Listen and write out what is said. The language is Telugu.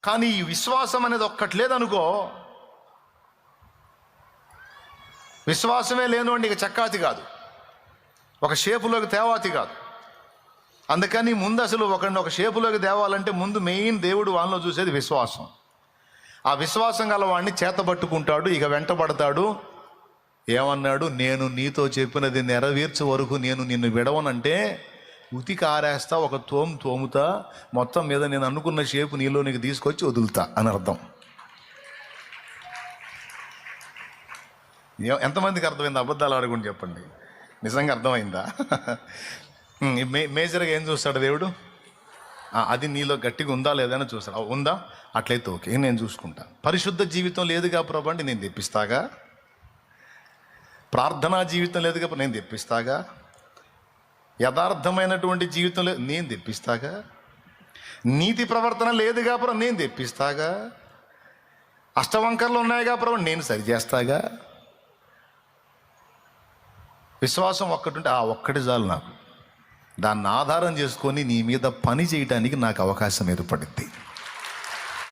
కానీ ఈ విశ్వాసం అనేది ఒక్కటి లేదనుకో, విశ్వాసమే లేనివాడికి ఇక చక్కాతి కాదు, ఒక షేపులోకి తేవాతి కాదు. అందుకని ముందు అసలు ఒక షేపులోకి తేవాలంటే ముందు మెయిన్ దేవుడు వాళ్ళలో చూసేది విశ్వాసం. ఆ విశ్వాసం గల వాడిని చేతబట్టుకుంటాడు, ఇక వెంటబడతాడు. ఏమన్నాడు? నేను నీతో చెప్పినది నెరవేర్చే వరకు నేను నిన్ను విడవనంటే ఉతికి ఆరేస్తా, ఒక తోముతా, మొత్తం మీద నేను అనుకున్న షేపు నీలోనికి తీసుకొచ్చి వదులుతా అని అర్థం. ఎంతమందికి అర్థమైంది? అబద్ధాలు ఆడకుండా చెప్పండి, నిజంగా అర్థమైందా? మేజర్గా ఏం చూస్తాడు దేవుడు? అది నీలో గట్టిగా ఉందా లేదా అని చూస్తాడు. ఉందా? అట్లయితే ఓకే, నేను చూసుకుంటా. పరిశుద్ధ జీవితం లేదుగా ప్రభు అంటే నేను తెప్పిస్తాగా. ప్రార్థనా జీవితం లేదుగా నేను తెప్పిస్తాగా. యథార్థమైనటువంటి జీవితం లేదు నేను తెప్పిస్తాగా. నీతి ప్రవర్తన లేదుగా ప్రభు నేను తెప్పిస్తాగా. అష్టవంకర్లు ఉన్నాయిగా ప్రభు నేను సరిచేస్తాగా. విశ్వాసం ఒక్కటి ఆ ఒక్కటి చాలు నాకు. దాన్ని ఆధారం చేసుకొని నీ మీద పని చేయడానికి నాకు అవకాశం ఏర్పడింది.